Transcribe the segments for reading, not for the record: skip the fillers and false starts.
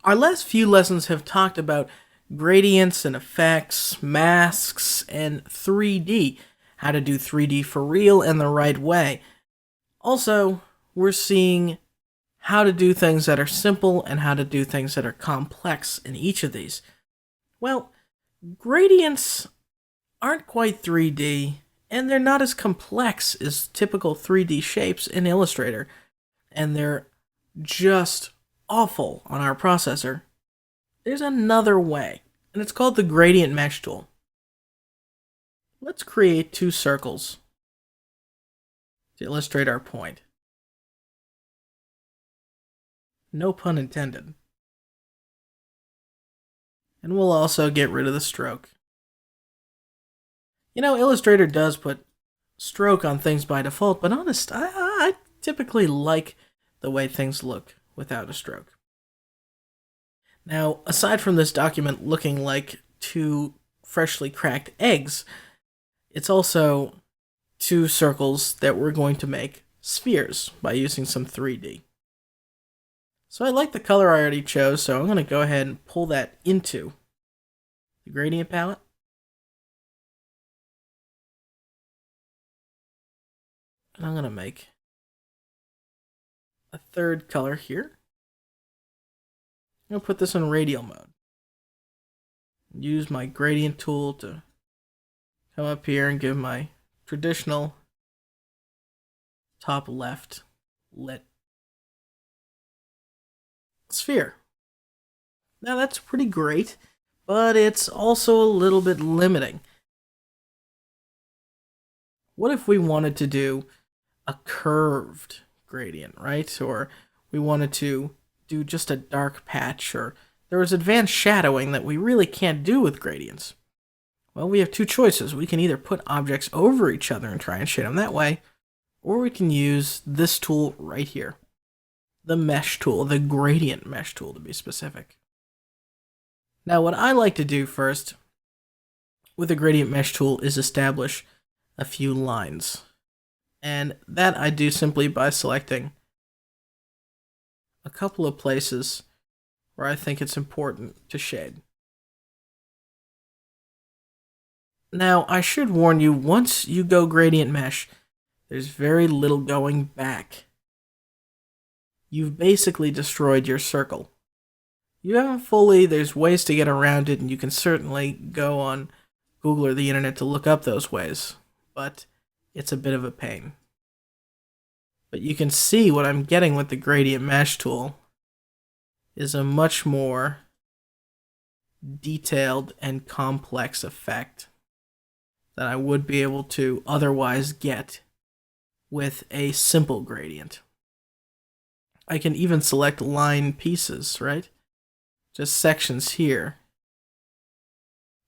Our last few lessons have talked about gradients and effects, masks, and 3D. How to do 3D for real and the right way. Also, we're seeing how to do things that are simple and how to do things that are complex in each of these. Well, gradients aren't quite 3D, and they're not as complex as typical 3D shapes in Illustrator, and they're just awful on our processor. There's another way, and it's called the gradient mesh tool. Let's create two circles to illustrate our point. No pun intended. And we'll also get rid of the stroke. You know, Illustrator does put stroke on things by default, but honest, I typically like the way things look without a stroke. Now, aside from this document looking like two freshly cracked eggs, it's also two circles that we're going to make spheres by using some 3D. So I like the color I already chose, so I'm going to go ahead and pull that into the gradient palette. And I'm going to make a third color here. I'm going to put this in radial mode. Use my gradient tool to come up here and give my traditional top left lit sphere. Now that's pretty great, but it's also a little bit limiting. What if we wanted to do a curved gradient, right? Or we wanted to do just a dark patch, or there was advanced shadowing that we really can't do with gradients. Well, we have two choices. We can either put objects over each other and try and shade them that way, or we can use this tool right here. The mesh tool, the gradient mesh tool to be specific. Now, what I like to do first with the gradient mesh tool is establish a few lines. And that I do simply by selecting a couple of places where I think it's important to shade. Now, I should warn you, once you go gradient mesh, there's very little going back. You've basically destroyed your circle. You haven't fully, there's ways to get around it, and you can certainly go on Google or the internet to look up those ways, but it's a bit of a pain. But you can see what I'm getting with the gradient mesh tool is a much more detailed and complex effect than I would be able to otherwise get with a simple gradient. I can even select line pieces, right? Just sections here,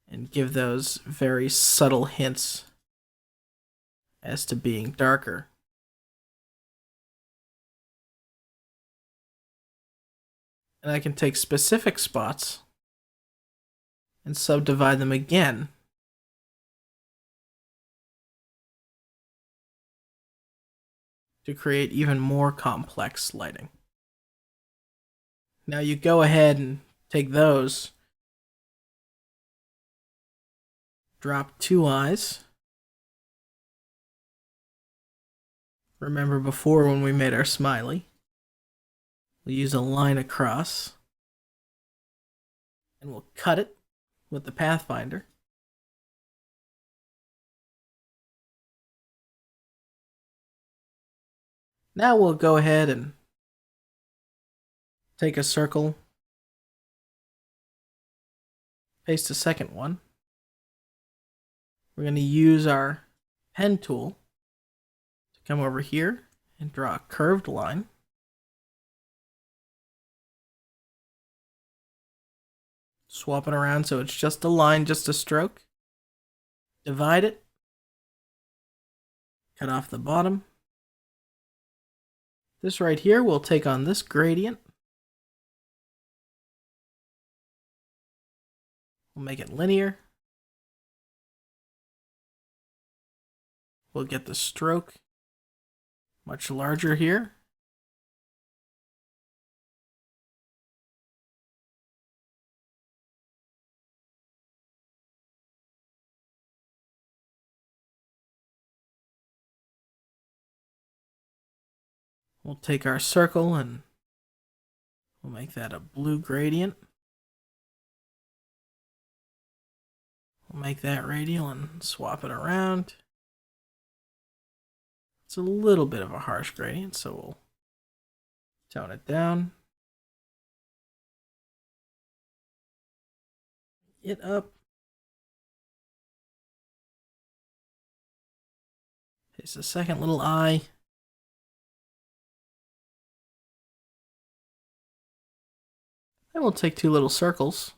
and give those very subtle hints as to being darker. And I can take specific spots and subdivide them again to create even more complex lighting. Now you go ahead and take those, drop two eyes. Remember before when we made our smiley, we'll use a line across, and we'll cut it with the Pathfinder. Now we'll go ahead and take a circle, paste a second one. We're going to use our pen tool to come over here and draw a curved line. Swap it around so it's just a line, just a stroke. Divide it. Cut off the bottom. This right here will take on this gradient. We'll make it linear. We'll get the stroke much larger here. We'll take our circle and we'll make that a blue gradient. We'll make that radial and swap it around. It's a little bit of a harsh gradient, so we'll tone it down. It up. Paste a second little eye. Then we'll take two little circles.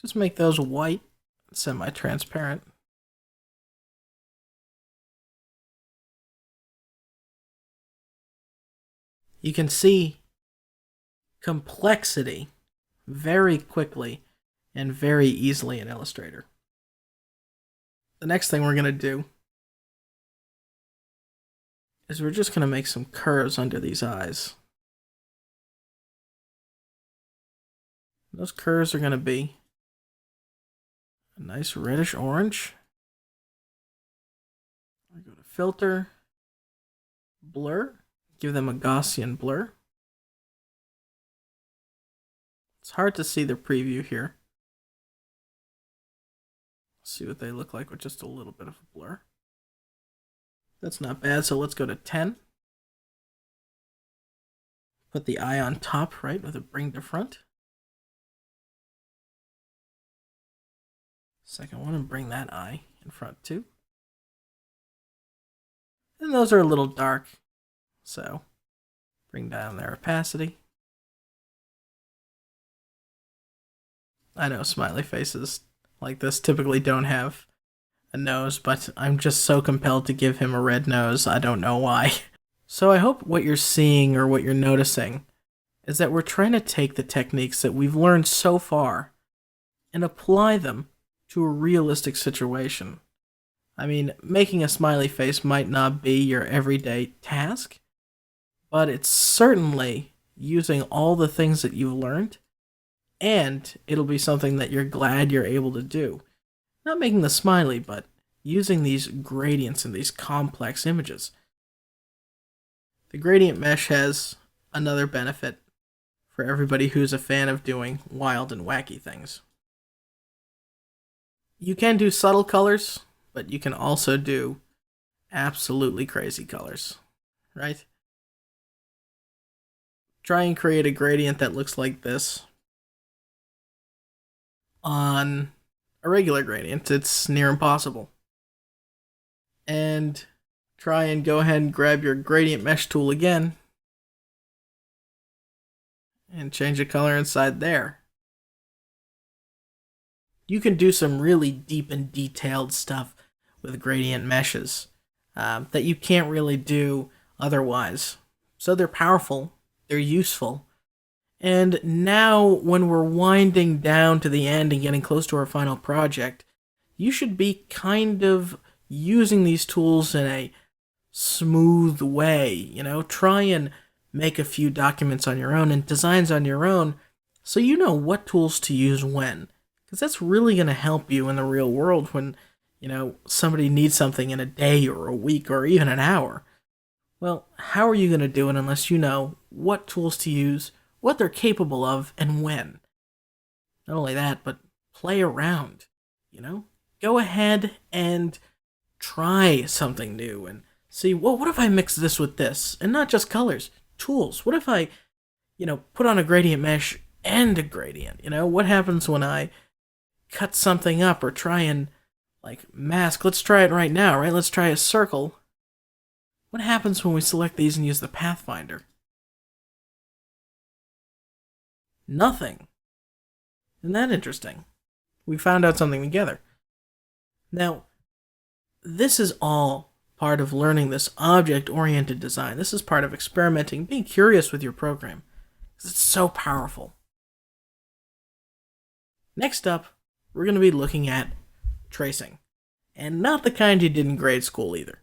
Just make those white, semi-transparent. You can see complexity very quickly and very easily in Illustrator. The next thing we're going to do is we're just going to make some curves under these eyes. Those curves are going to be a nice reddish orange. I go to filter, blur, give them a Gaussian blur. It's hard to see the preview here. See what they look like with just a little bit of a blur. That's not bad, so let's go to 10. Put the eye on top, right, with a bring to front. Second one, and bring that eye in front too. And those are a little dark, so bring down their opacity. I know smiley faces like this typically don't have a nose, but I'm just so compelled to give him a red nose, I don't know why. So I hope what you're seeing or what you're noticing is that we're trying to take the techniques that we've learned so far and apply them to a realistic situation. I mean, making a smiley face might not be your everyday task, but it's certainly using all the things that you've learned, and it'll be something that you're glad you're able to do. Not making the smiley, but using these gradients in these complex images. The gradient mesh has another benefit for everybody who's a fan of doing wild and wacky things. You can do subtle colors, but you can also do absolutely crazy colors, right? Try and create a gradient that looks like this on a regular gradient. It's near impossible. And try and go ahead and grab your gradient mesh tool again and change the color inside there. You can do some really deep and detailed stuff with gradient meshes that you can't really do otherwise. So they're powerful, they're useful. And now, when we're winding down to the end and getting close to our final project, you should be kind of using these tools in a smooth way. You know, try and make a few documents on your own and designs on your own so you know what tools to use when. Because that's really going to help you in the real world when, you know, somebody needs something in a day or a week or even an hour. Well, how are you going to do it unless you know what tools to use, what they're capable of, and when? Not only that, but play around, you know? Go ahead and try something new and see, well, what if I mix this with this? And not just colors, tools. What if I, put on a gradient mesh and a gradient? You know, what happens when I cut something up or try and, mask? Let's try it right now, right? Let's try a circle. What happens when we select these and use the Pathfinder? Nothing. Isn't that interesting? We found out something together. Now, this is all part of learning this object-oriented design. This is part of experimenting, being curious with your program, because it's so powerful. Next up, we're going to be looking at tracing, and not the kind you did in grade school either.